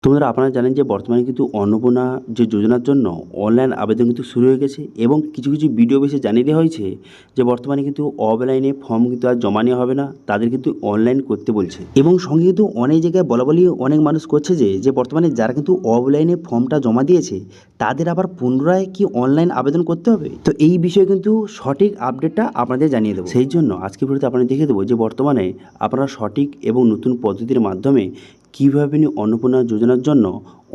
তো বন্ধুরা, আপনারা জানেন যে বর্তমানে কিন্তু অন্নপূর্ণা যে যোজনার জন্য অনলাইন আবেদন কিন্তু শুরু হয়ে গেছে এবং কিছু কিছু ভিডিও বেশি জানিয়ে দেওয়া হয়েছে যে বর্তমানে কিন্তু অফলাইনে ফর্ম কিন্তু আর জমা নেওয়া হবে না, তাদের কিন্তু অনলাইন করতে বলছে। এবং সঙ্গে কিন্তু অনেক জায়গায় বলা বলি অনেক মানুষ করছে যে বর্তমানে যারা কিন্তু অফলাইনে ফর্মটা জমা দিয়েছে তাদের আবার পুনরায় কি অনলাইন আবেদন করতে হবে। তো এই বিষয়ে কিন্তু সঠিক আপডেটটা আপনাদের জানিয়ে দেবো। সেই জন্য আজকে ভিডিওতে আপনাদের দেখিয়ে দেবো যে বর্তমানে আপনারা সঠিক এবং নতুন পদ্ধতির মাধ্যমে কীভাবে আপনি অন্নপূর্ণা যোজনার জন্য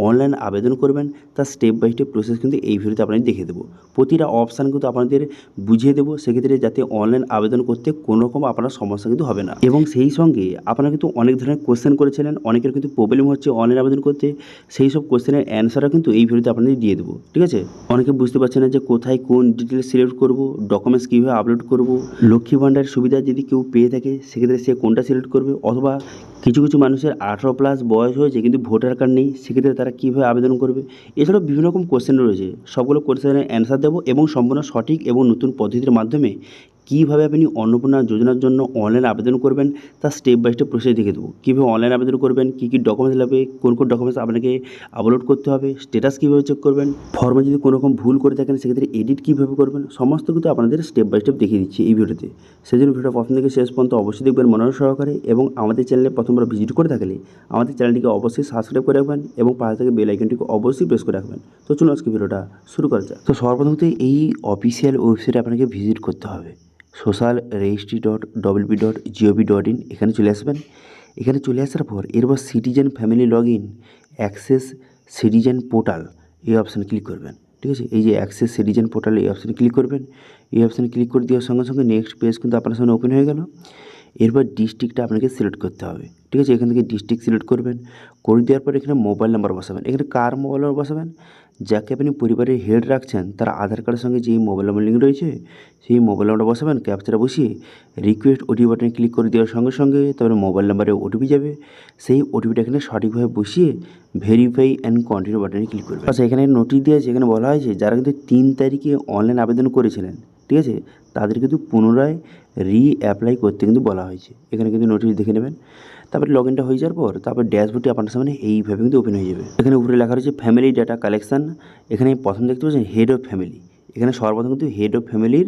অনলাইন আবেদন করবেন তার স্টেপ বাই স্টেপ প্রসেস কিন্তু এই ভিডিওতে আপনাদের দেখিয়ে দেবো। প্রতিটা অপশান কিন্তু আপনাদের বুঝিয়ে দেবো, সেক্ষেত্রে যাতে অনলাইন আবেদন করতে কোনো রকম আপনার সমস্যা কিন্তু হবে না। এবং সেই সঙ্গে আপনারা কিন্তু অনেক ধরনের কোশ্চেন করেছিলেন, অনেকের কিন্তু প্রবলেম হচ্ছে অনলাইন আবেদন করতে, সেই সব কোশ্চেনের অ্যান্সারও কিন্তু এই ভিডিওতে আপনাদের দিয়ে দেবো। ঠিক আছে, অনেকে বুঝতে পারছে না যে কোথায় কোন ডিটেলস সিলেক্ট করব, ডকুমেন্টস কীভাবে আপলোড করব, লক্ষ্মী ভাণ্ডারের সুবিধা যদি কেউ পেয়ে থাকে সেক্ষেত্রে সে কোনটা সিলেক্ট করবে, অথবা কিছু কিছু মানুষের 18+ বয়স হয়েছে কিন্তু ভোটার কার্ড নেই, সেক্ষেত্রে তারা কীভাবে আবেদন করবে। এছাড়াও বিভিন্ন রকম কোশ্চেন রয়েছে, সবগুলো কোশ্চেনের অ্যান্সার দেবো এবং সম্পূর্ণ সঠিক এবং নতুন পদ্ধতির মাধ্যমে কীভাবে আপনি অন্নপূর্ণা যোজনার জন্য অনলাইন আবেদন করবেন তার স্টেপ বাই স্টেপ প্রসেস দেখিয়ে দেবো। কীভাবে অনলাইন আবেদন করবেন, কী কী ডকুমেন্টস লাগবে, কোন কোন ডকুমেন্টস আপনাকে আপলোড করতে হবে, স্ট্যাটাস কীভাবে চেক করবেন, ফর্মে যদি কোনো রকম ভুল করে থাকেন সেক্ষেত্রে এডিট কীভাবে করবেন, সমস্ত কিন্তু আপনাদের স্টেপ বাই স্টেপ দেখিয়ে দিচ্ছি এই ভিডিওতে। সেই জন্য ভিডিওটা প্রথম থেকে শেষ পর্যন্ত অবশ্যই দেখবেন মনোযোগ সহকারে, এবং আমাদের চ্যানেলে প্রথমবার ভিজিট করে থাকলে আমাদের চ্যানেলটিকে অবশ্যই সাবস্ক্রাইব করে রাখবেন এবং পাশে থেকে বেল আইকনটিকে অবশ্যই প্রেস করে রাখবেন। তো চলুন আজকে ভিডিওটা শুরু করা যাক। তো সর্বপ্রথমত এই অফিসিয়াল ওয়েবসাইটে আপনাকে ভিজিট করতে হবে, social registry.wp.gov.in। এখানে চলে আসবেন। এখানে চলে আসার পর এরপর citizen family log in access citizen portal এই অপশানে ক্লিক করবেন। ঠিক আছে, এই যে অ্যাক্সেস সিটিজেন পোর্টাল এই অপশানে ক্লিক করবেন। এই অপশানে ক্লিক করে দেওয়ার সঙ্গে সঙ্গে নেক্সট পেজ কিন্তু আপনার সামনে ওপেন হয়ে গেল। এরপর ডিস্ট্রিক্টটা আপনাকে সিলেক্ট করতে হবে। ঠিক আছে, এখান থেকে ডিস্ট্রিক্ট সিলেক্ট করবেন। করে দেওয়ার পর এখানে মোবাইল নাম্বার বসাবেন। এখানে কার মোবাইল নাম্বার বসাবেন? যাকে আপনি পরিবারের হেড রাখছেন তার আধার কার্ডের সঙ্গে যেই মোবাইল নাম্বার লিঙ্ক রয়েছে সেই মোবাইল নাম্বারটা বসাবেন। ক্যাপচাটা বসিয়ে রিকোয়েস্ট ওটিপি বাটনে ক্লিক করে দেওয়ার সঙ্গে সঙ্গে তারপরে মোবাইল নাম্বারে ওটিপি যাবে। সেই ওটিপিটা এখানে সঠিকভাবে বসিয়ে ভেরিফাই অ্যান্ড কন্টিনিউ বাটনে ক্লিক করবেন। আচ্ছা, এখানে নোটিশ দিয়েছে, এখানে বলা হয়েছে যারা কিন্তু 3 তারিখে অনলাইন আবেদন করেছিলেন, ঠিক আছে, তাদের কিন্তু পুনরায় অ্যাপ্লাই করতে কিন্তু বলা হয়েছে। এখানে কিন্তু নোটিশ দেখে নেবেন। তারপরে লগ ইনটা হয়ে যাওয়ার পর তারপর ড্যাশবোর্ডটি আপনার সামনে এইভাবে কিন্তু ওপেন হয়ে যাবে। এখানে উপরে লেখা রয়েছে ফ্যামিলি ডাটা কালেকশান। এখানে প্রথম দেখতে পাচ্ছেন হেড অফ ফ্যামিলি। এখানে সর্বপ্রথম কিন্তু হেড অফ ফ্যামিলির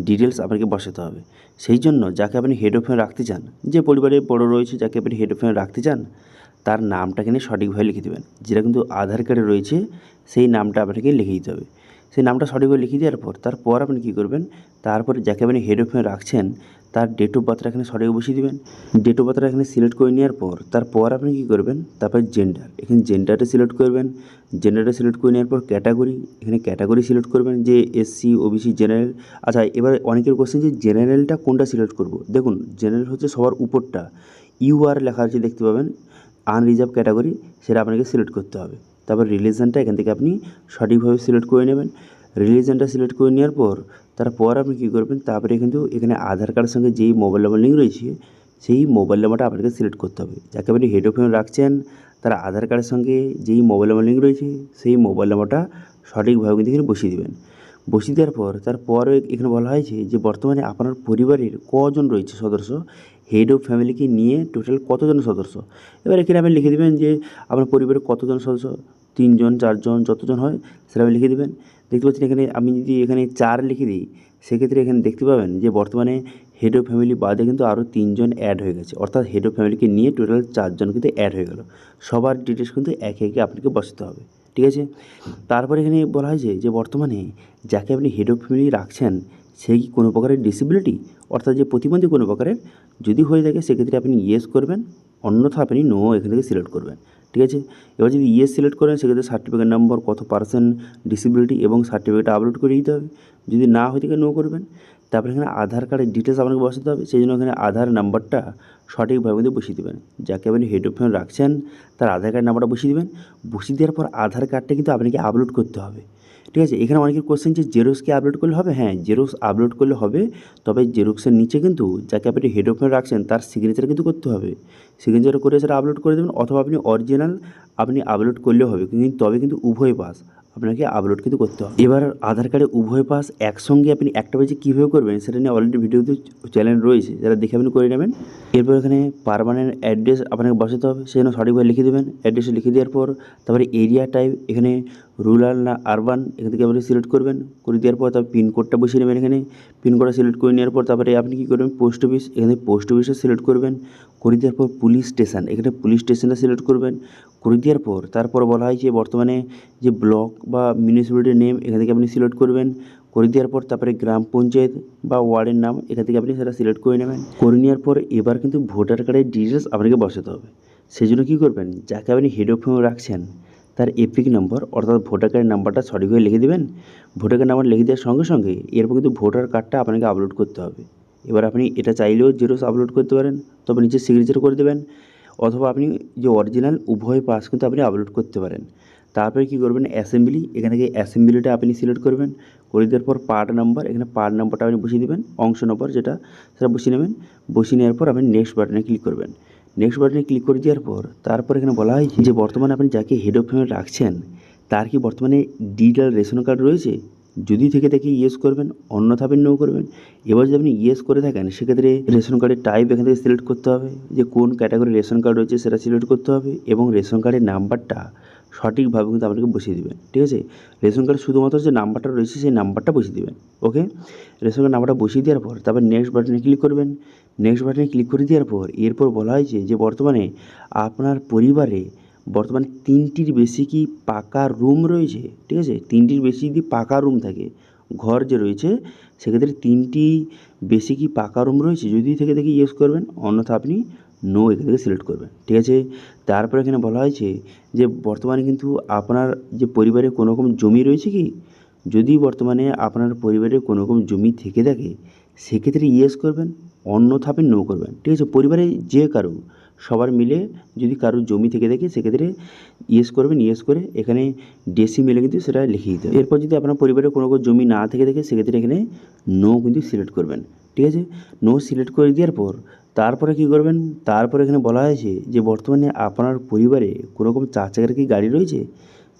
ডিটেলস আপনাকে বসাতে হবে। সেই জন্য যাকে আপনি হেড অফ ফ্যামিলি রাখতে চান, যে পরিবারে বড় রয়েছে যাকে আপনি হেড অফ ফ্যামিলি রাখতে চান, তার নামটা এখানে সঠিকভাবে লিখে দেবেন। যেটা কিন্তু আধার কার্ডে রয়েছে সেই নামটা আপনাকে লিখে দিতে হবে। সেই নামটা সঠিকভাবে লিখে দেওয়ার পর তারপর আপনি কী করবেন, তারপরে যাকে আপনি হেড অফ ফ্যামিলি রাখছেন তার ডেট অফ বার্থটা এখানে সঠিক বসিয়ে দেবেন। ডেট অফ বার্থটা এখানে সিলেক্ট করে নেওয়ার পর তারপর আপনি কী করবেন, তারপর জেন্ডার, এখানে জেন্ডারটা সিলেক্ট করবেন। জেন্ডারটা সিলেক্ট করে নেওয়ার পর ক্যাটাগরি, এখানে ক্যাটাগরি সিলেক্ট করবেন যে এসসি, ওবিসি, জেনারেল। আচ্ছা, এবার অনেকের কোশ্চেন যে জেনারেলটা কোনটা সিলেক্ট করব। দেখুন, জেনারেল হচ্ছে সবার উপরটা, ইউআর লেখা আছে দেখতে পাবেন, আনরিজার্ভ ক্যাটাগরি, সেটা আপনাকে সিলেক্ট করতে হবে। তারপর রিলিজনটা এখান থেকে আপনি সঠিকভাবে সিলেক্ট করে নেবেন। রিলিজনটা সিলেক্ট করে নেওয়ার পর তারপর আপনি কী করবেন, তারপরে কিন্তু এখানে আধার কার্ডের সঙ্গে যেই মোবাইল নাম্বার লিঙ্ক রয়েছে সেই মোবাইল নাম্বারটা আপনাকে সিলেক্ট করতে হবে। যাকে আপনি হেড অফ ফ্যামিলি রাখছেন তার আধার কার্ডের সঙ্গে যেই মোবাইল নাম্বার লিঙ্ক রয়েছে সেই মোবাইল নাম্বারটা সঠিকভাবে কিন্তু এখানে বসিয়ে দেবেন। বসিয়ে দেওয়ার পর তারপরে এখানে বলা হয়েছে যে বর্তমানে আপনার পরিবারের কজন রয়েছে সদস্য, হেড অফ ফ্যামিলিকে নিয়ে টোটাল কতজন সদস্য। এবার এখানে আপনি লিখে দেবেন যে আপনার পরিবারের কতজন সদস্য, 3 জন 4 জন যতজন হয় সেটা আপনি লিখে দেবেন। দেখতে পাচ্ছেন এখানে আমি যদি এখানে 4 লিখে দিই সেক্ষেত্রে এখানে দেখতে পাবেন যে বর্তমানে হেড অফ ফ্যামিলি বাদে কিন্তু আরও 3 জন অ্যাড হয়ে গেছে, অর্থাৎ হেড অফ ফ্যামিলিকে নিয়ে টোটাল 4 জন কিন্তু অ্যাড হয়ে গেল। সবার ডিটেলস কিন্তু একে একে আপনাকে বসাতে হবে। ঠিক আছে, তারপরে এখানে বলা হয়েছে যে বর্তমানে যাকে আপনি হেড অফ ফ্যামিলি রাখছেন সে কি কোনো প্রকারের ডিসেবিলিটি, অর্থাৎ যে প্রতিবন্ধী কোনো প্রকারের, যদি হয়ে থাকে সেক্ষেত্রে আপনি ইয়েস করবেন, অন্যথা আপনি নো এখান থেকে সিলেক্ট করবেন। ঠিক আছে, এবার যদি ইয়েস সিলেক্ট করেন সেক্ষেত্রে সার্টিফিকেট নম্বর, কত পার্সেন্ট ডিসেবিলিটি এবং সার্টিফিকেট আপলোড করে দিতে হবে। যদি না হয়ে থাকে নো করবেন। তারপরে এখানে আধার কার্ডের ডিটেলস আপনাকে বসাতে হবে, সেই জন্য এখানে আধার নাম্বারটা সঠিকভাবে কিন্তু বসিয়ে দেবেন। যাকে আপনি হেড অফ ফ্যামিলি রাখছেন তার আধার কার্ড নাম্বারটা বসিয়ে দেবেন। বসিয়ে দেওয়ার পর আধার কার্ডটা কিন্তু আপনাকে আপলোড করতে হবে। ঠিক আছে, এখানে অনেকের কোশ্চেন যে জেরক্স কি আপলোড করলে হবে? হ্যাঁ, জেরক্স আপলোড করলে হবে, তবে জেরক্সের নিচে কিন্তু যাকে আপনি হেড অফ ফ্যামিলি রাখছেন তার সিগনেচার কিন্তু করতে হবে। সিগনেচার করে সেটা আপলোড করে দেবেন, অথবা আপনি অরিজিনাল আপনি আপলোড করলেও হবে, কিন্তু তবে কিন্তু উভয় পাস, আপনাকে আপলোড কিন্তু করতে হবে। এবার আধার কার্ডে উভয় পাশ একসঙ্গে আপনি একটা পেজে কীভাবে করবেন সেটা নিয়ে অলরেডি ভিডিওতে চ্যানেল রয়েছে, যারা দেখে আপনি করে নেবেন। এরপর এখানে পার্মানেন্ট অ্যাড্রেস আপনাকে বসাতে হবে, সেজন্য সঠিকভাবে লিখে দেবেন। অ্যাড্রেসে লিখে দেওয়ার পর তারপরে এরিয়া টাইপ এখানে রুরাল না আরবান এখান থেকে আপনি সিলেক্ট করবেন। করে দেওয়ার পর তারপর পিনকোডটা বসিয়ে নেবেন। এখানে পিনকোডটা সিলেক্ট করে নেওয়ার পর তারপরে আপনি কী করবেন, পোস্ট অফিস এখানে পোস্ট অফিসে সিলেক্ট করবেন। করে দেওয়ার পর পুলিশ স্টেশন এখানে পুলিশ স্টেশনটা সিলেক্ট করবেন। করে দেওয়ার পর তারপর বলা হয় যে বর্তমানে যে ব্লক বা মিউনিসিপ্যালিটির নেম এখান থেকে আপনি সিলেক্ট করবেন। করে দেওয়ার পর তারপরে গ্রাম পঞ্চায়েত বা ওয়ার্ডের নাম এখান থেকে আপনি সেটা সিলেক্ট করে নেবেন। করে নেওয়ার পর এবার কিন্তু ভোটার কার্ডের ডিটেলস আপনাকে বসাতে হবে। সেই জন্য কী করবেন, যাকে আপনি হেড অফ হোম রাখছেন তার এপিক নম্বর অর্থাৎ ভোটার কার্ডের নাম্বারটা সঠিকভাবে লিখে দেবেন। ভোটার কার্ড নাম্বার লিখে দেওয়ার সঙ্গে সঙ্গে এরপর কিন্তু ভোটার কার্ডটা আপনাকে আপলোড করতে হবে। এবার আপনি এটা চাইলেও জেরক্স আপলোড করতে পারেন, তবে নিচে সিগনেচার করে দেবেন, অথবা আপনি যে অরিজিনাল উভয় পাস কিন্তু আপনি আপলোড করতে পারেন। তারপরে কী করবেন, অ্যাসেম্বলি এখান থেকে অ্যাসেম্বলিটা আপনি সিলেক্ট করবেন। করে দেওয়ার পর পার্ট নাম্বার এখানে পার্ট নাম্বারটা আপনি বসিয়ে দেবেন, অংশ নম্বর যেটা সেটা বসিয়ে নেবেন। বসিয়ে নেওয়ার পর আপনি নেক্সট বাটনে ক্লিক করবেন। নেক্সট বাটনে ক্লিক করে দেওয়ার পর তারপর এখানে বলা হয় যে বর্তমানে আপনি যাকে হেড অফ ফ্যামিলি রাখছেন তার কি বর্তমানে ডিজিটাল রেশন কার্ড রয়েছে, যদি থেকে থাকে ইয়েস করবেন, অন্যথা আপনি নো করবেন। এবার যদি আপনি ইয়েস করে থাকেন সেক্ষেত্রে রেশন কার্ডের টাইপ এখান থেকে সিলেক্ট করতে হবে, যে কোন ক্যাটাগরি রেশন কার্ড রয়েছে সেটা সিলেক্ট করতে হবে, এবং রেশন কার্ডের নাম্বারটা সঠিকভাবে কিন্তু আপনাকে বসিয়ে দেবেন। ঠিক আছে, রেশন কার্ডে শুধুমাত্র যে নাম্বারটা রয়েছে সেই নাম্বারটা বসিয়ে দেবেন। ওকে, রেশন কার্ড নাম্বারটা বসিয়ে দেওয়ার পর তারপর নেক্সট বাটনে ক্লিক করবেন। নেক্সট বাটনে ক্লিক করে দেওয়ার পর এরপর বলা হয়েছে যে বর্তমানে আপনার পরিবারে বর্তমানে 3টির বেশি কি পাকা রুম রয়েছে। ঠিক আছে, 3টির বেশি যদি পাকা রুম থাকে, ঘর যে রয়েছে সেক্ষেত্রে 3টি বেশি কি পাকা রুম রয়েছে, যদি থেকে দেখে ইয়েস করবেন, অন্যথা আপনি নো এখান থেকে সিলেক্ট করবেন। ঠিক আছে, তারপরে এখানে বলা হয়েছে যে বর্তমানে কিন্তু আপনার যে পরিবারে কোনো রকম জমি রয়েছে কি, যদি বর্তমানে আপনার পরিবারে কোনো রকম জমি থেকে থাকে সেক্ষেত্রে ইয়েস করবেন, অন্যথা আপনি নো করবেন। ঠিক আছে, পরিবারে যে কারো সবার মিলে যদি কারোর জমি থেকে থাকে সেক্ষেত্রে ইয়েস করবেন। ইয়েস করে এখানে ডেসিমেলে কিন্তু সেটা লিখে দিতে হবে। এরপর যদি আপনার পরিবারে কোনো জমি না থেকে থাকে সেক্ষেত্রে এখানে নো কিন্তু সিলেক্ট করবেন। ঠিক আছে, নো সিলেক্ট করে দেওয়ার পর তারপরে কী করবেন, তারপরে এখানে বলা হয়েছে যে বর্তমানে আপনার পরিবারে কোনো রকম 4 চাকার কি গাড়ি রয়েছে,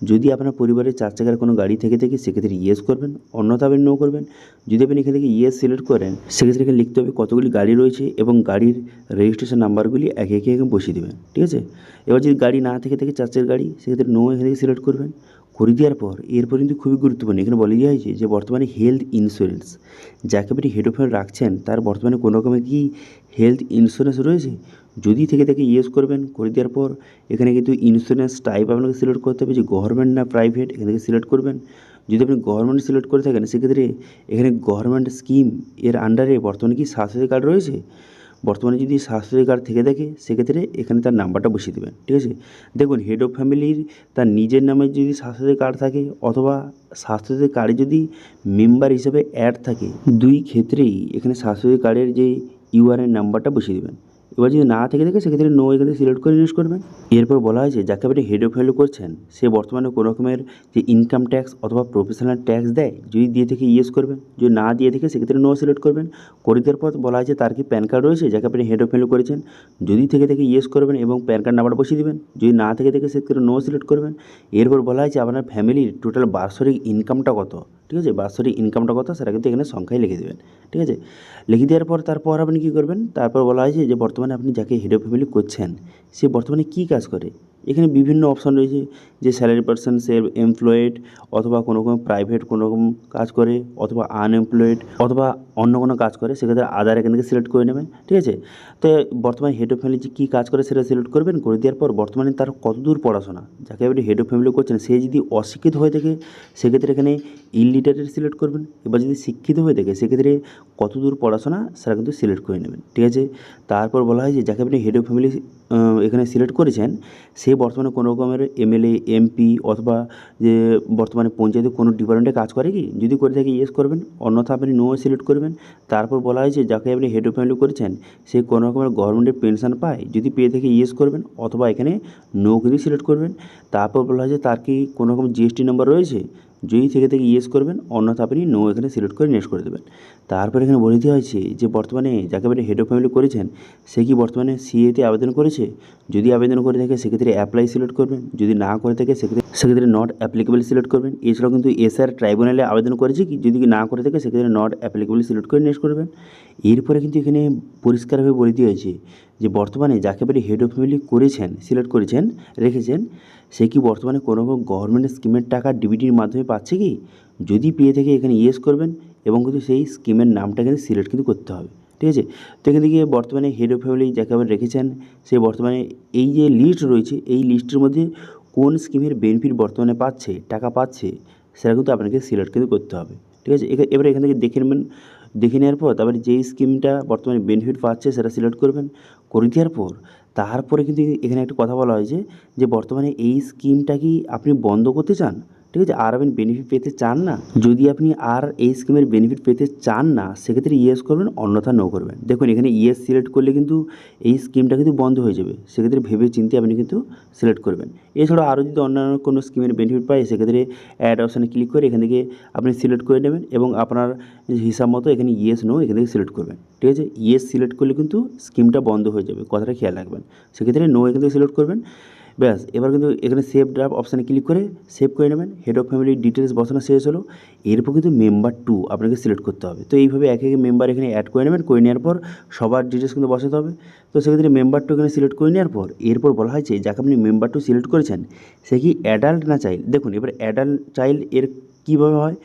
যদি আপনার পরিবারে 4 চাকার কোনো গাড়ি থেকে থাকে সেক্ষেত্রে ইয়েস করবেন, অন্যথা আপনি নো করবেন। যদি আপনি এখান থেকে ইয়েস সিলেক্ট করেন সেক্ষেত্রে এখানে লিখতে হবে কতগুলি গাড়ি রয়েছে এবং গাড়ির রেজিস্ট্রেশন নাম্বারগুলি একে একে বসিয়ে দেবেন। ঠিক আছে, এবার যদি গাড়ি না থেকে থাকে 4 চাকার গাড়ি সেক্ষেত্রে নো এখান থেকে সিলেক্ট করবেন। করে দেওয়ার পর এরপর কিন্তু খুবই গুরুত্বপূর্ণ, এখানে বলে দেওয়া হয়েছে যে বর্তমানে হেলথ ইন্স্যুরেন্স যাকে আপনি হেড অফ ফ্যামিলি রাখছেন তার বর্তমানে কোনো রকমের কি হেলথ ইন্স্যুরেন্স রয়েছে, যদি থেকে থাকে ইয়েস করবেন। করে দেওয়ার পর এখানে কিন্তু ইন্স্যুরেন্স টাইপ আপনাকে সিলেক্ট করতে হবে যে গভর্নমেন্ট না প্রাইভেট, এখান থেকে সিলেক্ট করবেন। যদি আপনি গভর্নমেন্ট সিলেক্ট করে থাকেন সেক্ষেত্রে এখানে গভর্নমেন্ট স্কিম এর আন্ডারে বর্তমানে কি স্বাস্থ্যসাথী কার্ড রয়েছে, বর্তমানে যদি স্বাস্থ্যসাথী কার্ড থেকে থাকে সেক্ষেত্রে এখানে তার নাম্বারটা বসিয়ে দেবেন। ঠিক আছে, দেখুন হেড অফ ফ্যামিলির তার নিজের নামে যদি স্বাস্থ্যসাথী কার্ড থাকে অথবা স্বাস্থ্যসাথী কার্ডে যদি মেম্বার হিসেবে অ্যাড থাকে, দুই ক্ষেত্রেই এখানে স্বাস্থ্যসাথী কার্ডের যে ইউআরএন নাম্বারটা বসিয়ে দেবেন। এবার যদি না থেকে থাকে সেক্ষেত্রে নো এখানে সিলেক্ট করে ইউজ করবেন। এরপর বলা হয়েছে যাকে আপনি হেড অফ ফ্যামিলি করছেন সে বর্তমানে কোনো রকমের যে ইনকাম ট্যাক্স অথবা প্রফেশনাল ট্যাক্স দেয়, যদি দিয়ে থেকে ইয়েস করবেন, যদি না দিয়ে থেকে সেক্ষেত্রে নো সিলেক্ট করবেন। করে দেওয়ার পর বলা হয়েছে তার কি প্যান কার্ড রয়েছে যাকে আপনি হেড অফ ফ্যামিলি করেছেন, যদি থেকে থেকে ইয়েস করবেন এবং প্যান কার্ড নাম্বার বসিয়ে দেবেন, যদি না থেকে থাকে সেক্ষেত্রে নো সিলেক্ট করবেন। এরপর বলা হয়েছে আপনার ফ্যামিলির টোটাল বাৎসরিক ইনকামটা কত। ঠিক আছে, বাৎসরিক ইনকামটা কত সেটা কিন্তু এখানে সংখ্যায় লিখে দেবেন। ঠিক আছে, লিখে দেওয়ার পর তারপর আপনি কী করবেন, তারপর বলা হয়েছে যে বর্তমানে আপনি যাকে হেড অফ ফ্যামিলি করছেন সে বর্তমানে কী কাজ করে। এখানে বিভিন্ন অপশান রয়েছে যে স্যালারি পারসন, সে এমপ্লয়েড অথবা কোনো প্রাইভেট কোনো রকম কাজ করে অথবা আনএমপ্লয়েড অথবা অন্য কোনো কাজ করে, সেক্ষেত্রে আদার এখান থেকে সিলেক্ট করে নেবেন। ঠিক আছে, তো বর্তমানে হেড অফ ফ্যামিলি যে কী কাজ করে সেটা সিলেক্ট করবেন। করে দেওয়ার পর বর্তমানে তার কতদূর পড়াশোনা, যাকে আপনি হেড অফ ফ্যামিলি করছেন সে যদি অশিক্ষিত হয়ে থাকে সেক্ষেত্রে এখানে ইলিটারেট সিলেক্ট করবেন। এবার যদি শিক্ষিত হয়ে থাকে সেক্ষেত্রে কতদূর পড়াশোনা সেটা কিন্তু সিলেক্ট করে নেবেন। ঠিক আছে, তারপর বলা হয় যে যাকে আপনি হেড অফ ফ্যামিলি এখানে সিলেক্ট করেছেন সে বর্তমানে কোনো রকমের এমএলএ, এমপি অথবা যে বর্তমানে পঞ্চায়েতে কোনো ডিপার্টমেন্টে কাজ করে কি, যদি করে থাকে ইয়েস করবেন, অন্যথা আপনি নো সিলেক্ট করবেন। তারপর বলা হয়েছে যাকে আপনি হেড অফ ফ্যামিলি করেছেন সে কোনো রকমের গভর্নমেন্টের পেনশন পায়, যদি পেয়ে থাকে ইয়েস করবেন, অথবা এখানে নো কিন্তু সিলেক্ট করবেন। তারপর বলা হয়েছে তার কি কোনো রকম জিএসটি নাম্বার রয়েছে, যদি থেকে ইয়েস করবেন, অন্যথা আপনি নো এখানে সিলেক্ট করে নেক্সট করে দেবেন। তারপর এখানে বলে দেওয়া হয়েছে যে বর্তমানে যাকে আপনি হেড অফ ফ্যামিলি করেছেন সে কি বর্তমানে সিএতে আবেদন করেছে। যদি আবেদন করে থাকে সেক্ষেত্রে অ্যাপ্লাই সিলেক্ট করবেন, যদি না করে থাকে সেক্ষেত্রে নট অ্যাপ্লিকেবল সিলেক্ট করবেন। এছাড়াও কিন্তু এসআর ট্রাইব্যুনালে আবেদন করেছে কি, যদি না করে থাকে সেক্ষেত্রে নট অ্যাপ্লিকেবল সিলেক্ট করে নেক্সট করবেন। এরপরে কিন্তু এখানে পরিষ্কারভাবে বলে দেওয়া হয়েছে যে বর্তমানে যাকে আপনি হেড অফ ফ্যামিলি করেছেন, সিলেক্ট করেছেন, রেখেছেন, সে কি বর্তমানে কোনো গভর্নমেন্ট স্কিমের টাকা ডিবিটির মাধ্যমে পাচ্ছে কি। যদি পেয়ে থাকে এখানে ইয়েস করবেন এবং কিন্তু সেই স্কিমের নামটা এখানে সিলেক্ট কিন্তু করতে হবে। ঠিক আছে, তো এখান থেকে বর্তমানে হেড অফ ফ্যামিলি যাকে আপনি রেখেছেন সে বর্তমানে এই যে লিস্ট রয়েছে এই লিস্টের মধ্যে কোন স্কিমের বেনিফিট বর্তমানে পাচ্ছে, টাকা পাচ্ছে, সেটা কিন্তু আপনাকে সিলেক্ট কিন্তু করতে হবে। ঠিক আছে, এবারে এখান থেকে দেখে নেবেন, দেখে নেওয়ার পর তারপরে যেই স্কিমটা বর্তমানে বেনিফিট পাচ্ছে সেটা সিলেক্ট করবেন। করে দেওয়ার পর তারপরে কিন্তু এখানে একটা কথা বলা হয়েছে যে বর্তমানে এই স্কিমটা কি আপনি বন্ধ করতে চান। ঠিক আছে, আর আপনি বেনিফিট পেতে চান না। যদি আপনি আর এই স্কিমের বেনিফিট পেতে চান না সেক্ষেত্রে ইয়েস করবেন, অন্যথা নো করবেন। দেখুন এখানে ইয়েস সিলেক্ট করলে কিন্তু এই স্কিমটা কিন্তু বন্ধ হয়ে যাবে, সেক্ষেত্রে ভেবে চিন্তে আপনি কিন্তু সিলেক্ট করবেন। এছাড়াও আরও যদি অন্যান্য কোনো স্কিমের বেনিফিট পায় সেক্ষেত্রে অ্যাড অপশানে ক্লিক করে এখান থেকে আপনি সিলেক্ট করে নেবেন এবং আপনার হিসাব মতো এখানে ইয়েস নো এখান থেকে সিলেক্ট করবেন। ঠিক আছে, ইয়েস সিলেক্ট করলে কিন্তু স্কিমটা বন্ধ হয়ে যাবে, কথাটা খেয়াল রাখবেন। সেক্ষেত্রে নো এখান থেকে সিলেক্ট করবেন। ব্যাস, এবার কিন্তু এখানে সেভ ড্রাফট অপশানে ক্লিক করে সেভ করে নেবেন। হেড অফ ফ্যামিলির ডিটেলস বসানো শেষ হলো। এরপর কিন্তু মেম্বার 2 আপনাকে সিলেক্ট করতে হবে। তো এইভাবে এক এক মেম্বার এখানে অ্যাড করে নেবেন, করে নেওয়ার পর সবার ডিটেলস কিন্তু বসাতে হবে। তো সেক্ষেত্রে মেম্বার 2 এখানে সিলেক্ট করে নেওয়ার পর এরপর বলা হয়েছে যাকে আপনি মেম্বার 2 সিলেক্ট করেছেন সে কি অ্যাডাল্ট না চাইল্ড। দেখুন এবার অ্যাডাল্ট চাইল্ড এর কীভাবে হয়,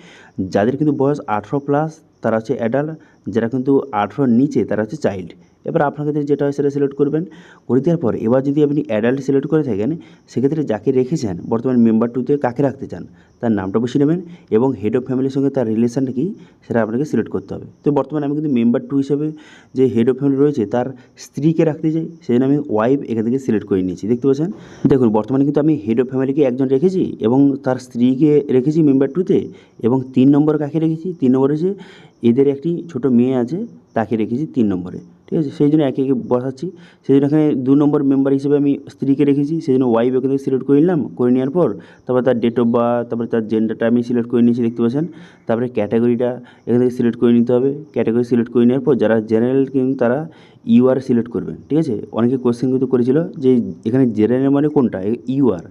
যাদের কিন্তু বয়স 18+ তারা হচ্ছে অ্যাডাল্ট, যারা কিন্তু 18 নিচে তারা হচ্ছে চাইল্ড। এবার আপনার ক্ষেত্রে যেটা হয় সেটা সিলেক্ট করবেন। করে দেওয়ার পর এবার যদি আপনি অ্যাডাল্ট সিলেক্ট করে থাকেন সেক্ষেত্রে যাকে রেখেছেন বর্তমান মেম্বার 2তে কাকে রাখতে চান তার নামটা বসিয়ে নেবেন এবং হেড অফ ফ্যামিলির সঙ্গে তার রিলেশানটা কি সেটা আপনাকে সিলেক্ট করতে হবে। তো বর্তমানে আমি কিন্তু মেম্বার 2 হিসেবে যে হেড অফ ফ্যামিলি রয়েছে তার স্ত্রীকে রাখতে চাই, সেই জন্য আমি ওয়াইফ এখান থেকে সিলেক্ট করে নিয়েছি। দেখতে পাচ্ছেন, দেখুন বর্তমানে কিন্তু আমি হেড অফ ফ্যামিলিকে একজন রেখেছি এবং তার স্ত্রীকে রেখেছি মেম্বার 2তে এবং 3 নম্বর কাকে রেখেছি, 3 নম্বরে যে এদের একটি ছোট মেয়ে আছে তাকে রেখেছি 3 নম্বরে। ঠিক আছে, সেই জন্য একে একে বসাচ্ছি। সেই জন্য এখানে 2 নম্বর মেম্বার হিসেবে আমি স্ত্রীকে রেখেছি, সেই জন্য ওয়াইফ এখান থেকে সিলেক্ট করে নিলাম। করে নেওয়ার পর তারপর তার ডেট অফ বার্থ, তারপরে তার জেন্ডারটা আমি সিলেক্ট করে নিয়েছি, দেখতে পাচ্ছেন। তারপরে ক্যাটাগরিটা এখান থেকে সিলেক্ট করে নিতে হবে। ক্যাটাগরি সিলেক্ট করে নেওয়ার পর যারা জেনারেল কিন্তু তারা ইউআর সিলেক্ট করবেন। ঠিক আছে, অনেকে কোশ্চেন কিন্তু করেছিল যে এখানে জেনারেল মানে কোনটা, ইউআর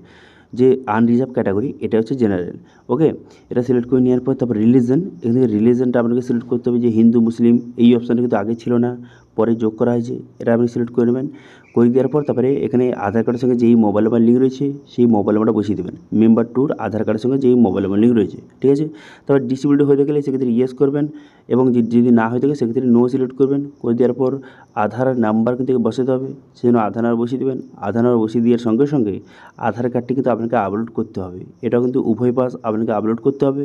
যে আনরিজার্ভ ক্যাটাগরি এটা হচ্ছে জেনারেল। ওকে, এটা সিলেক্ট করে নেওয়ার পর তারপর রিলিজন, এখান থেকে রিলিজনটা আপনাকে সিলেক্ট করতে হবে যে হিন্দু মুসলিম, এই অপশানটা কিন্তু আগে ছিল না, পরে যোগ করা হয়েছে, এটা আপনি সিলেক্ট করে নেবেন। করে দেওয়ার পর তারপরে এখানে আধার কার্ডের সঙ্গে যেই মোবাইল নাম্বার লিঙ্ক রয়েছে সেই মোবাইল নাম্বারটা বসিয়ে দেবেন মেম্বার 2র আধার কার্ডের সঙ্গে যেই মোবাইল নাম্বার লিঙ্ক রয়েছে। ঠিক আছে, তারপর ডিসেবিলিটি হয়ে গেলে সেক্ষেত্রে ইয়েস করবেন এবং যদি না হয়ে থাকে সেক্ষেত্রে নো সিলেক্ট করবেন। করে দেওয়ার পর আধার নাম্বার কিন্তু বসাতে হবে, সেই জন্য আধার নাম্বার বসিয়ে দেবেন। আধার নাম্বার বসিয়ে দেওয়ার সঙ্গে সঙ্গে আধার কার্ডটি কিন্তু আপনাকে আপলোড করতে হবে, এটাও কিন্তু উভয় পাশ আপনাকে আপলোড করতে হবে।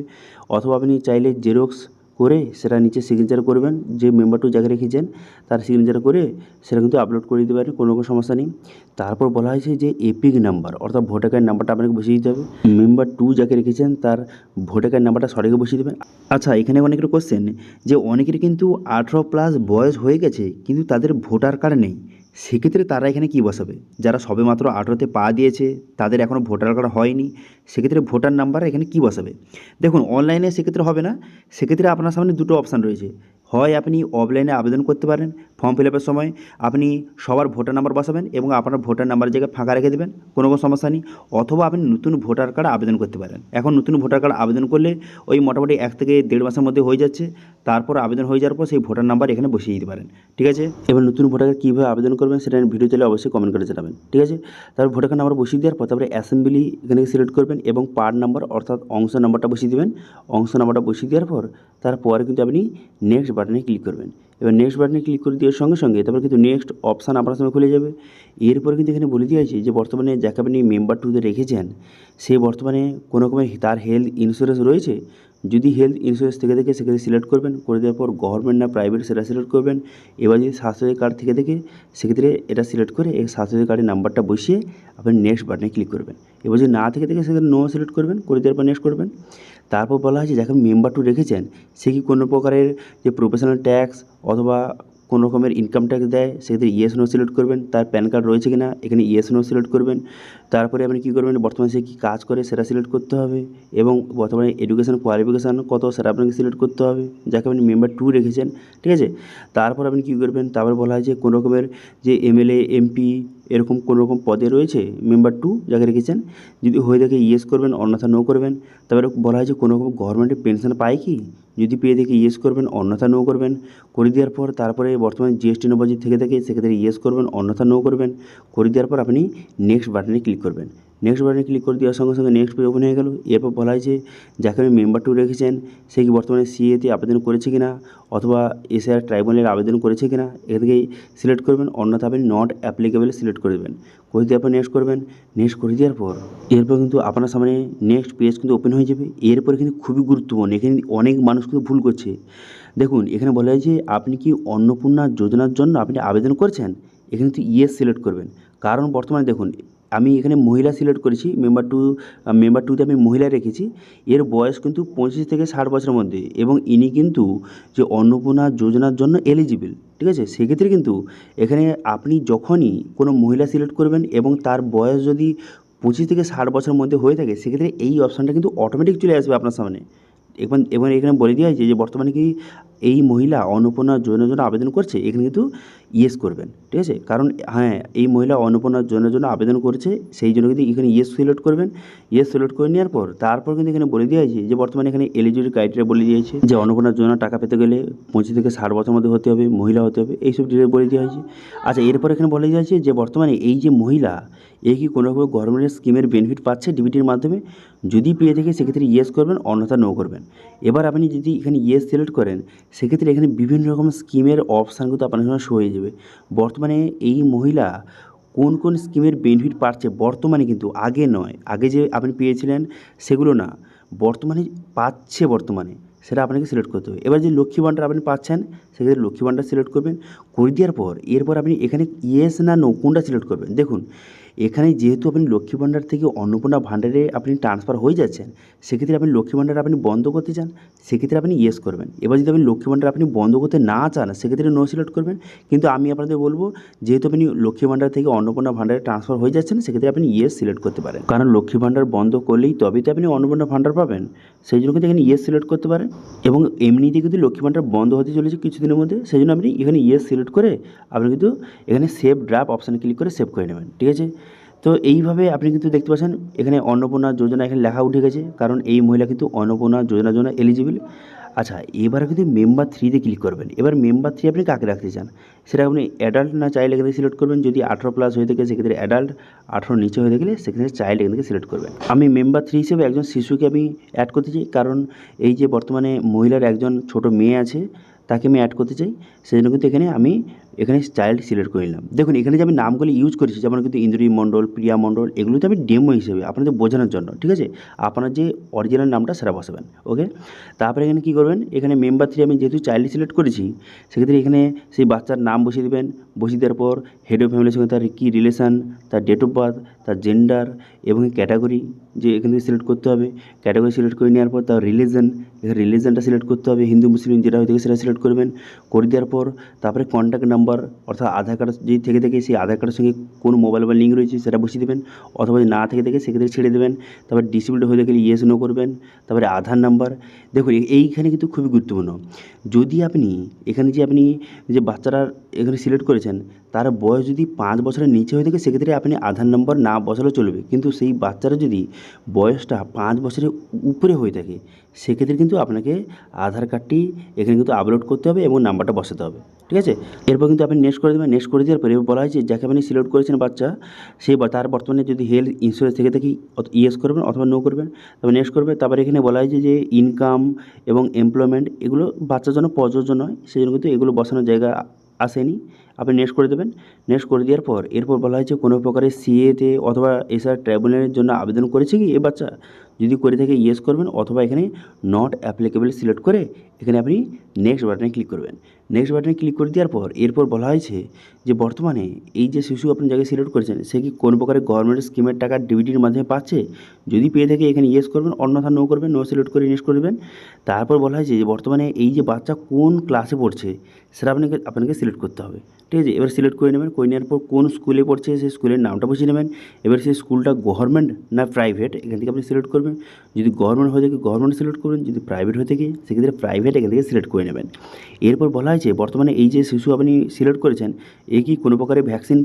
অথবা আপনি চাইলে জেরক্স করে সেটা নিচে সিগনেচার করবেন, যে মেম্বার 2 যাকে রেখেছেন তার সিগনেচার করে সেটা কিন্তু আপলোড করে দিতে পারেন, কোনো রকম সমস্যা নেই। তারপর বলা হয়েছে যে এপিক নাম্বার অর্থাৎ ভোটার কার্ড নাম্বারটা আপনাকে বসিয়ে দিতে হবে। মেম্বার 2 যাকে রেখেছেন তার ভোটার কার্ড নাম্বারটা সঠিক বসিয়ে দেবেন। আচ্ছা, এখানে অনেকের কোশ্চেন যে অনেকের কিন্তু 18+ বয়স হয়ে গেছে কিন্তু তাদের ভোটার কার্ড নেই, সেক্ষেত্রে তারা এখানে কী বসাবে। যারা সবেমাত্র 18তে পা দিয়েছে তাদের এখনও ভোটার কার্ড হয়নি, সেক্ষেত্রে ভোটার নাম্বার এখানে কী বসাবে। দেখুন অনলাইনে সেক্ষেত্রে হবে না, সেক্ষেত্রে আপনার সামনে দুটো অপশান রয়েছে। হয় আপনি অফলাইনে আবেদন করতে পারেন, ফর্ম ফিল আপের সময় আপনি সবার ভোটার নাম্বার বসাবেন এবং আপনার ভোটার নাম্বারের জায়গায় ফাঁকা রেখে দেবেন, কোনো সমস্যা নেই। অথবা আপনি নতুন ভোটার কার্ড আবেদন করতে পারেন। এখন নতুন ভোটার কার্ড আবেদন করলে ওই মোটামুটি 1 থেকে 1.5 মাসের মধ্যে হয়ে যাচ্ছে। তারপর আবেদন হয়ে যাওয়ার পর সেই ভোটার নাম্বার এখানে বসিয়ে দিতে পারেন। ঠিক আছে, এবার নতুন ভোটার কার্ড কীভাবে আবেদন করবেন সেটা ভিডিও চাইলে অবশ্যই কমেন্ট করে জানাবেন। ঠিক আছে, তারপর ভোটার কার্ড নাম্বার বসিয়ে দেওয়ার পর তারপরে অ্যাসেম্বলি এখানে সিলেক্ট করবেন এবং পার্ট নাম্বার অর্থাৎ অংশ নাম্বারটা বসিয়ে দেবেন। অংশ নাম্বারটা বসিয়ে দেওয়ার পর তারপরে কিন্তু আপনি নেক্সট বাটনে ক্লিক করবেন। এবার নেক্সট বাটনে ক্লিক করে দেওয়ার সঙ্গে সঙ্গে তারপর কিন্তু নেক্সট অপশান আপনার সামনে খুলে যাবে। এরপরে কিন্তু এখানে বলে দেওয়া হয়েছে যে বর্তমানে যাকে আপনি মেম্বার 2তে রেখেছেন সে বর্তমানে কোনো রকমের তার হেলথ ইন্স্যুরেন্স রয়েছে। যদি হেলথ ইন্স্যুরেন্স থেকে থাকে সেখানে সিলেক্ট করবেন, করে দেওয়ার পর গভর্নমেন্ট না প্রাইভেট সেটা সিলেক্ট করবেন। এবার যদি স্বাস্থ্যসাথী কার্ড থেকে থাকে সেক্ষেত্রে এটা সিলেক্ট করে এই স্বাস্থ্যসাথী কার্ডের নাম্বারটা বসিয়ে আপনি নেক্সট বাটনে ক্লিক করবেন। এবার যদি না থেকে থাকে সেখানে নো সিলেক্ট করবেন, করে দেওয়ার পর নেক্সট করবেন। তারপর বলা হয়েছে যাকে মেম্বার 2 রেখেছেন সে কি কোনো প্রকারের যে প্রফেশনাল ট্যাক্স অথবা কোনো রকমের ইনকাম ট্যাক্স দেয় সেক্ষেত্রে ইয়েস নো সিলেক্ট করবেন। তার প্যান কার্ড রয়েছে কিনা এখানে ইয়েস নো সিলেক্ট করবেন। তারপরে আপনি কী করবেন, বর্তমানে সে কী কাজ করে সেটা সিলেক্ট করতে হবে এবং বর্তমানে এডুকেশন কোয়ালিফিকেশান কত সেটা আপনাকে সিলেক্ট করতে হবে, যাকে আপনি মেম্বার 2 রেখেছেন, ঠিক আছে। তারপর আপনি কী করবেন, তারপরে বলা হয় যে কোনো রকমের যে এমএলএ এমপি এরকম কোনো রকম পদে রয়েছে মেম্বার 2 যাকে রেখেছেন, যদি হয়ে থাকে ইয়েস করবেন, অন্যথা নো করবেন। তারপরে বলা হয় যে কোনো রকম গভর্নমেন্টের পেনশন পায় কি, যদি পেয়ে থাকে ইয়েস করবেন, অন্যথা নো করবেন। করে দেওয়ার পর তারপরে বর্তমানে জিএসটি নম্বর যদি থেকে থাকে সেক্ষেত্রে ইয়েস করবেন, অন্যথা নো করবেন। করে দেওয়ার পর আপনি নেক্সট বাটনে ক্লিক করবেন। নেক্সট বাটনে ক্লিক করে দেওয়ার সঙ্গে সঙ্গে নেক্সট পেজ ওপেন হয়ে গেল। এরপর বলা হয় যে যাকে আপনি মেম্বার 2 রেখেছেন সে কি বর্তমানে সিএতে আবেদন করেছে কিনা অথবা এসআর ট্রাইব্যুনালে আবেদন করেছে কিনা এখান থেকেই সিলেক্ট করবেন, অন্যথা আপনি নট অ্যাপ্লিকেবল সিলেক্ট করে দেবেন। করে দেওয়ার পর নেক্সট করবেন। নেক্সট করে দেওয়ার পর এরপর কিন্তু আপনার সামনে নেক্সট পেজ কিন্তু ওপেন হয়ে যাবে। এরপরে কিন্তু খুবই গুরুত্বপূর্ণ, এখানে অনেক মানুষ কিন্তু ভুল করছে। দেখুন এখানে বলা হয় যে আপনি কি অন্নপূর্ণা যোজনার জন্য আপনি আবেদন করেছেন, এখানে কিন্তু ইয়েস সিলেক্ট করবেন। কারণ বর্তমানে দেখুন আমি এখানে মহিলা সিলেক্ট করেছি, মেম্বার 2তে আমি মহিলা রেখেছি। এর বয়স কিন্তু 25 থেকে 60 বছরের মধ্যে এবং ইনি কিন্তু যে অন্নপূর্ণা যোজনার জন্য এলিজিবল, ঠিক আছে। সেক্ষেত্রে কিন্তু এখানে আপনি যখনই কোনো মহিলা সিলেক্ট করবেন এবং তার বয়স যদি 25 থেকে 60 বছরের মধ্যে হয়ে থাকে সেক্ষেত্রে এই অপশানটা কিন্তু অটোমেটিক চলে আসবে আপনার সামনে। এবং এখানে বলে দেওয়া হয়েছে যে বর্তমানে কি এই মহিলা অন্নপূর্ণা যোজনার জন্য আবেদন করছে, এখানে কিন্তু ইয়েস করবেন, ঠিক আছে। কারণ হ্যাঁ এই মহিলা অন্নপূর্ণা যোজনার জন্য আবেদন করছে, সেই জন্য কিন্তু এখানে ইয়েস সিলেক্ট করবেন। ইয়েস সিলেক্ট করে নেওয়ার পর তারপর কিন্তু এখানে বলে দেওয়া হয়েছে যে বর্তমানে এখানে এলিজিবিলিটি ক্রাইটেরিয়া বলে দিয়েছে যে অন্নপূর্ণা যোজনা টাকা পেতে গেলে 25 থেকে 60 বছরের মধ্যে হতে হবে, মহিলা হতে হবে, এইসব ডিটেল বলে দেওয়া হয়েছে। আচ্ছা এরপর এখানে বলে দেওয়া হয়েছে যে বর্তমানে এই যে মহিলা এ কি কোনো রকম গভর্নমেন্টের স্কিমের বেনিফিট পাচ্ছে ডিবিটির মাধ্যমে, যদি পেয়ে থাকে সেক্ষেত্রে ইয়েস করবেন, অন্যথা নো করবেন। এবার আপনি যদি এখানে ইয়েস সিলেক্ট করেন সেক্ষেত্রে এখানে বিভিন্ন রকম স্কিমের অপশান কিন্তু আপনার সামনে শো হয়ে যাবে। বর্তমানে এই মহিলা কোন কোন স্কিমের বেনিফিট পাচ্ছে বর্তমানে, কিন্তু আগে নয়, আগে যে আপনি পেয়েছিলেন সেগুলো না, বর্তমানে পাচ্ছে বর্তমানে, সেটা আপনাকে সিলেক্ট করতে হবে। এবার যে লক্ষ্মী ভাণ্ডার আপনি পাচ্ছেন সেক্ষেত্রে লক্ষ্মী ভাণ্ডার সিলেক্ট করবেন। করে দেওয়ার পর এরপর আপনি এখানে ইয়েস না নো কোনটা সিলেক্ট করবেন। দেখুন এখানে যেহেতু আপনি লক্ষ্মী ভাণ্ডার থেকে অন্নপূর্ণা ভাণ্ডারে আপনি ট্রান্সফার হয়ে যাচ্ছেন, সেক্ষেত্রে আপনি লক্ষ্মী ভাণ্ডার আপনি বন্ধ করতে চান, সেক্ষেত্রে আপনি ইয়েস করবেন। এবার যদি আপনি লক্ষ্মী ভাণ্ডার আপনি বন্ধ করতে না চান সেক্ষেত্রে নো সিলেক্ট করবেন। কিন্তু আমি আপনাদের বলবো যেহেতু আপনি লক্ষ্মী ভাণ্ডার থেকে অন্নপূর্ণা ভাণ্ডারে ট্রান্সফার হয়ে যাচ্ছেন সেক্ষেত্রে আপনি ইয়েস সিলেক্ট করতে পারেন, কারণ লক্ষ্মী ভাণ্ডার বন্ধ করলেই তবেই তো আপনি অন্নপূর্ণা ভাণ্ডার পাবেন। সেই জন্য কিন্তু এখানে ইয়েস সিলেক্ট করতে পারেন। এবং এমনিতে কিন্তু লক্ষ্মী ভাণ্ডার বন্ধ হতে চলেছে কিছুদিনের মধ্যে, সেই জন্য আপনি এখানে ইয়েস সিলেক্ট করে আপনি কিন্তু এখানে সেভ ড্রাফট অপশানে ক্লিক করে সেভ করে নেবেন, ঠিক আছে। তো এইভাবে আপনি কিন্তু দেখতে পাচ্ছেন এখানে অন্নপূর্ণা যোজনা এখানে লেখা উঠে গেছে, কারণ এই মহিলা কিন্তু অন্নপূর্ণা যোজনার জন্য এলিজিবল। আচ্ছা এবারে কিন্তু মেম্বার 3তে ক্লিক করবেন। এবার মেম্বার 3 আপনি কাকে রাখতে চান, সেটা আপনি অ্যাডাল্ট না চাইল্ড এখান থেকে সিলেক্ট করবেন। যদি 18+ হয়ে থাকে সেক্ষেত্রে অ্যাডাল্ট, 18 নিচে হয়ে থাকলে সেক্ষেত্রে চাইল্ড এখান থেকে সিলেক্ট করবেন। আমি মেম্বার 3 হিসেবে একজন শিশুকে আমি অ্যাড করতে চাই, কারণ এই যে বর্তমানে মহিলার একজন ছোট মেয়ে আছে তাকে আমি অ্যাড করতে চাই, সেই জন্য কিন্তু এখানে চাইল্ড সিলেক্ট করে নিলাম। দেখুন এখানে যে আমি নামগুলো ইউজ করেছি যেমন কিন্তু ইন্দ্রী মণ্ডল, প্রিয়া মণ্ডল, এগুলো তো আমি ডেমো হিসেবে আপনাদের বোঝানোর জন্য, ঠিক আছে। আপনার যে অরিজিনাল নামটা সেটা বসাবেন, ওকে। তারপরে এখানে কী করবেন, এখানে মেম্বার 3 আমি যেহেতু চাইল্ড সিলেক্ট করেছি সেক্ষেত্রে এখানে সেই বাচ্চার নাম বসিয়ে দেবেন। বসিয়ে দেওয়ার পর হেড অফ ফ্যামিলির সঙ্গে তার কী রিলেশান, তার ডেট অফ বার্থ, তার জেন্ডার এবং ক্যাটাগরি যে এখান থেকে সিলেক্ট করতে হবে। ক্যাটাগরি সিলেক্ট করে নেওয়ার পর তার রিলিজন, এখানে রিলিজনটা সিলেক্ট করতে হবে, হিন্দু মুসলিম যেটা হয়ে থাকে সেটা সিলেক্ট করবেন। করে দেওয়ার পর তারপরে কন্ট্যাক্ট নাম্বার অর্থাৎ আধার কার্ড যদি থেকে থাকে সেই আধার কার্ডের সঙ্গে কোন মোবাইল নাম্বার লিঙ্ক রয়েছে সেটা বসিয়ে দেবেন, অথবা যদি না থেকে থাকে সেক্ষেত্রে ছেড়ে দেবেন। তারপর ডিসেবলড হয়ে গেলে ইয়েস নো করবেন। তারপরে আধার নাম্বার, দেখুন এইখানে কিন্তু খুবই গুরুত্বপূর্ণ। যদি আপনি এখানে যে বাচ্চারা এখানে সিলেক্ট করেছেন তার বয়স যদি 5 বছরের নিচে হয়ে থাকে সেক্ষেত্রে আপনি আধার নম্বর না বসালেও চলবে, কিন্তু সেই বাচ্চারা যদি বয়সটা 5 বছরের উপরে হয়ে থাকে সেক্ষেত্রে কিন্তু আপনাকে আধার কার্ডটি এখানে কিন্তু আপলোড করতে হবে এবং নাম্বারটা বসাতে হবে, ঠিক আছে। এরপর কিন্তু আপনি নেক্সট করে দেবেন। নেক্সট করে দেওয়ার পরে বলা হয়েছে যাকে আপনি সিলেক্ট করেছেন বাচ্চা তার বর্তমানে যদি হেলথ ইন্স্যুরেন্স থেকে থাকি ইয়েস করবেন অথবা নো করবেন। তারপর নেক্সট করবে। তারপরে এখানে বলা হয়েছে যে ইনকাম এবং এমপ্লয়মেন্ট এগুলো বাচ্চার জন্য প্রযোজ্য নয়, সেই জন্য কিন্তু এগুলো বসানোর জায়গা আসেনি। আপনি নেক্সট করে দেবেন। নেক্সট করে দেওয়ার পর এরপর বলা হয়েছে কোনো প্রকারের সিএতে অথবা এসআর ট্রাইব্যুনালের জন্য আবেদন করেছে কি এ বাচ্চা, যদি করে থাকে ইয়েস করবেন, অথবা এখানে নট অ্যাপ্লিকেবল সিলেক্ট করে এখানে আপনি নেক্সট বাটনে ক্লিক করবেন। নেক্সট বাটনে ক্লিক করে দেওয়ার পর এরপর বলা হয়েছে যে বর্তমানে এই যে শিশু আপনি যাকে সিলেক্ট করেছেন সে কি কোনো প্রকারের গভর্নমেন্ট স্কিমের টাকা ডিবিটির মাধ্যমে পাচ্ছে, যদি পেয়ে থাকে এখানে ইয়েস করবেন, অন্যথা নো করবেন, নো সিলেক্ট করে নেক্সট করবেন। তারপর বলা হয়েছে যে বর্তমানে এই যে বাচ্চা কোন ক্লাসে পড়ছে সেটা আপনাকে সিলেক্ট করতে হবে, ঠিক আছে। এবার সিলেক্ট করে নেবেন, করে নেওয়ার পর কোন স্কুলে পড়ছে সেই স্কুলের নামটা বুঝে নেবেন। এবার সেই স্কুলটা গভর্নমেন্ট না প্রাইভেট এখান থেকে আপনি সিলেক্ট করবেন। যদি গভর্নমেন্ট হয়ে থাকে গভর্নমেন্ট সিলেক্ট করবেন, যদি প্রাইভেট হয়ে থাকে সেক্ষেত্রে প্রাইভেট এখান থেকে সিলেক্ট করে নেবেন। এরপর বলা হয়েছে বর্তমানে এই যে শিশু আপনি সিলেক্ট করেছেন এ কি কোনো প্রকারের ভ্যাকসিন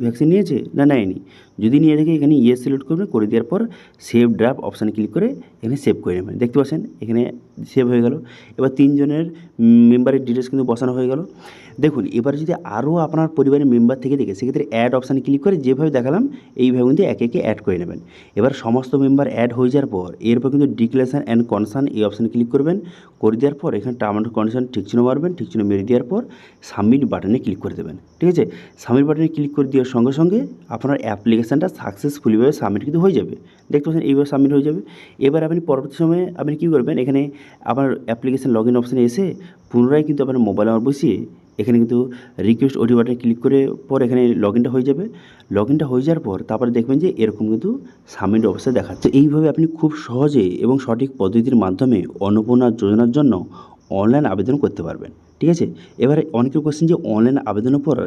ভ্যাকসিন নিয়েছে না নেয়নি, যদি নিয়ে থাকে এখানে ইয়েস সিলেক্ট করবেন, করে দেওয়ার পর সেভ ড্রাফট অপশানে ক্লিক করে এখানে সেভ করে নেবেন। দেখতে পাচ্ছেন এখানে সেভ হয়ে গেল। এবার 3 জনের মেম্বারের ডিটেলস কিন্তু বসানো হয়ে গেল। দেখুন এবার যদি আরও আপনার পরিবারের মেম্বার থেকে সেক্ষেত্রে অ্যাড অপশানে ক্লিক করে যেভাবে দেখালাম এইভাবে কিন্তু একে একে অ্যাড করে নেবেন। এবার সমস্ত মেম্বার অ্যাড হয়ে যাওয়ার পর এরপর কিন্তু ডিক্লারেশন অ্যান্ড কনসার্ন এই অপশানে ক্লিক করবেন, করে দেওয়ার পর এখানে টার্ম অ্যান্ড কন্ডিশন ঠিক চিহ্ন মারবেন, ঠিক চিহ্ন মেরে দেওয়ার পর সাবমিট বাটনে ক্লিক করে দেবেন, ঠিক আছে। সাবমিট বাটনে ক্লিক করে দেওয়ার সঙ্গে সঙ্গে আপনার অ্যাপ্লিকেশানটা সাকসেসফুলিভাবে সাবমিট কিন্তু হয়ে যাবে। দেখতে পাচ্ছেন এইভাবে সাবমিট হয়ে যাবে। এবার আপনি পরবর্তী সময়ে আপনি কী করবেন, এখানে আপনার অ্যাপ্লিকেশান লগ ইন অপশানে এসে পুনরায় কিন্তু আপনার মোবাইল নাম্বার বসিয়ে এখানে কিন্তু রিকোয়েস্ট ওটি বাটনে ক্লিক করে পর এখানে লগ ইনটা হয়ে যাবে। লগ ইনটা হয়ে যাওয়ার পর তারপরে দেখবেন যে এরকম কিন্তু সাবমিট অবস্থায় দেখাচ্ছে। এইভাবে আপনি খুব সহজে এবং সঠিক পদ্ধতির মাধ্যমে অন্নপূর্ণা যোজনার জন্য অনলাইন আবেদন করতে পারবেন, ঠিক আছে। এবারে অনেকের কোশ্চেন যে অনলাইন আবেদনের পর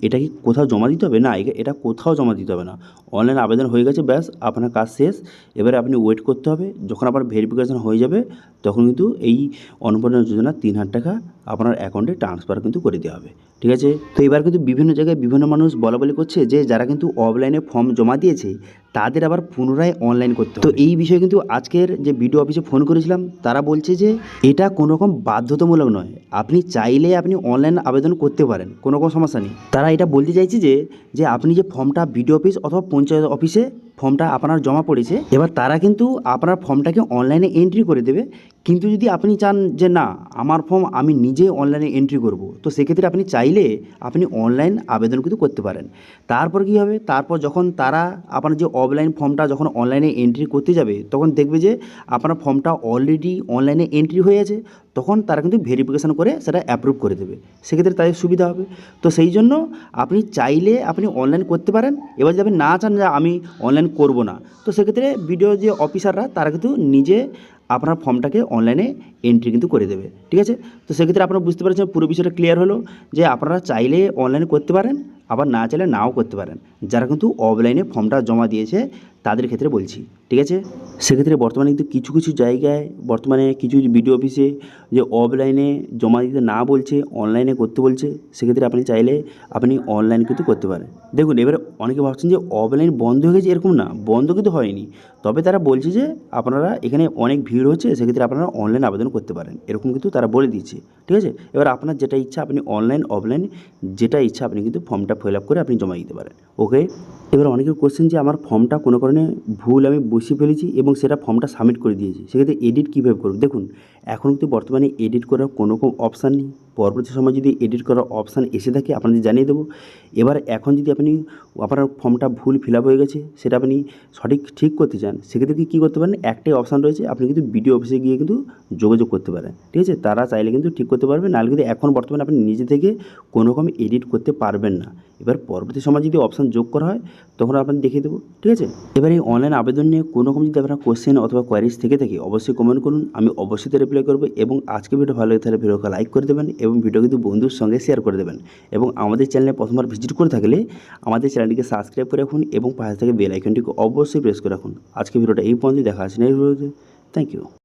এটা কি কোথাও জমা দিতে হবে? না, এটা কোথাও জমা দিতে হবে না। অনলাইন আবেদন হয়ে গেছে, ব্যাস আপনার কাজ শেষ। এবারে আপনি ওয়েট করতে হবে, যখন আপনার ভেরিফিকেশন হয়ে যাবে তখন কিন্তু এই অন্নপূর্ণা যোজনা 3,000 টাকা আপনার অ্যাকাউন্টে ট্রান্সফার কিন্তু করে দেওয়া হবে, ঠিক আছে। তো এবার কিন্তু বিভিন্ন জায়গায় বিভিন্ন মানুষ বলা করছে যে যারা কিন্তু অফলাইনে ফর্ম জমা দিয়েছে তাদের আবার পুনরায় অনলাইন করতে হবে। তো এই বিষয়ে কিন্তু আজকের যে বিডিও অফিসে ফোন করেছিলাম তারা বলছে যে এটা কোনো রকম বাধ্যতামূলক নয়, আপনি চাইলে আপনি অনলাইন আবেদন করতে পারেন, কোনো রকম সমস্যা নেই। তারা এটা বলতে চাইছে যে আপনি যে ফর্মটা বিডিও অফিস অথবা পঞ্চায়েত অফিসে ফর্মটা আপনার জমা পড়েছে, এবার তারা কিন্তু আপনার ফর্মটাকে অনলাইনে এন্ট্রি করে দেবে। কিন্তু যদি আপনি চান যে না আমার ফর্ম আমি নিজে অনলাইনে এন্ট্রি করব, তো সেক্ষেত্রে আপনি চাইলে আপনি অনলাইন আবেদন কিন্তু করতে পারেন। তারপর কী হবে, তারপর যখন তারা আপনার যে অফলাইন ফর্মটা যখন অনলাইনে এন্ট্রি করতে যাবে তখন দেখবে যে আপনার ফর্মটা অলরেডি অনলাইনে এন্ট্রি হয়ে আছে, তখন তারা কিন্তু ভেরিফিকেশান করে সেটা অ্যাপ্রুভ করে দেবে, সেক্ষেত্রে তাদের সুবিধা হবে। তো সেই জন্য আপনি চাইলে আপনি অনলাইন করতে পারেন। এবার যদি আপনি না চান যে আমি অনলাইন করব না, তো সেক্ষেত্রে বিডিও যে অফিসাররা তারা কিন্তু নিজে আপনার ফর্মটাকে অনলাইনে এন্ট্রি কিন্তু করে দেবে, ঠিক আছে। তো সেক্ষেত্রে আপনারা বুঝতে পারছেন পুরো বিষয়টা ক্লিয়ার হলো যে আপনারা চাইলে অনলাইনে করতে পারেন, আবার না চাইলে নাও করতে পারেন। যারা কিন্তু অফলাইনে ফর্মটা জমা দিয়েছে তাদের ক্ষেত্রে বলছি, ঠিক আছে। সেক্ষেত্রে বর্তমানে কিন্তু কিছু জায়গায় বর্তমানে কিছু বিডিও অফিসে যে অফলাইনে জমা দিতে না বলছে, অনলাইনে করতে বলছে, সেক্ষেত্রে আপনি চাইলে আপনি অনলাইন কিন্তু করতে পারেন। দেখুন এবার অনেকে ভাবছেন যে অফলাইন বন্ধ হয়ে গেছে, এরকম না, বন্ধ কিন্তু হয়নি, তবে তারা বলছে যে আপনারা এখানে অনেক ভিড় হচ্ছে, সেক্ষেত্রে আপনারা অনলাইন আবেদন করতে পারেন, এরকম কিন্তু তারা বলে দিচ্ছে, ঠিক আছে। এবার আপনার যেটা ইচ্ছা আপনি অনলাইন অফলাইন যেটা ইচ্ছা আপনি কিন্তু ফর্মটা ফিল আপ করে আপনি জমা দিতে পারেন, ওকে। এবার অনেকের কোশ্চেন যে আমার ফর্মটা কোনো কারণে ভুল আমি বসিয়ে ফেলেছি এবং সেটা ফর্মটা সাবমিট করে দিয়েছি, সেক্ষেত্রে এডিট কীভাবে করব? দেখুন এখন কিন্তু বর্তমানে এডিট করার কোনো রকম অপশান নেই। পরবর্তী সময় যদি এডিট করার অপশান এসে থাকে আপনাদের জানিয়ে দেবো। এবার এখন যদি আপনার ফর্মটা ভুল ফিল আপ হয়ে গেছে সেটা আপনি ঠিক করতে চান, সেক্ষেত্রে কী করতে পারেন, একটাই অপশান রয়েছে, আপনি কিন্তু বিডিও অফিসে গিয়ে কিন্তু যোগাযোগ করতে পারেন, ঠিক আছে। তারা চাইলে কিন্তু ঠিক করতে পারবে, নাহলে কিন্তু এখন বর্তমানে আপনি নিজে থেকে কোনো রকম এডিট করতে পারবেন না। এবার পরবর্তী সময় যদি অপশান যোগ করা হয় তখন আপনাকে দেখিয়ে দেবো, ঠিক আছে। এবার এই অনলাইন আবেদন নিয়ে কোনো রকম যদি আপনার কোশ্চেন অথবা কোয়ারিজ থেকে থাকে অবশ্যই কমেন্ট করুন, আমি অবশ্যই রিপ্লাই করবো। এবং আজকে ভিডিও ভালো লাগে তাহলে ভিডিওকে লাইক করে দেবেন এবং ভিডিও কিন্তু বন্ধুর সঙ্গে শেয়ার করে দেবেন। এবং আমাদের চ্যানেলে প্রথমবার ভিজিট করে থাকলে আমাদের চ্যানেলটিকে সাবস্ক্রাইব করে রাখুন এবং পাশে থেকে বেল আইকনটিকে অবশ্যই প্রেস করে রাখুন। আজকে ভিডিওটা এই পর্যন্ত, দেখা আছে নেক্সট ভিডিওতে। Thank you.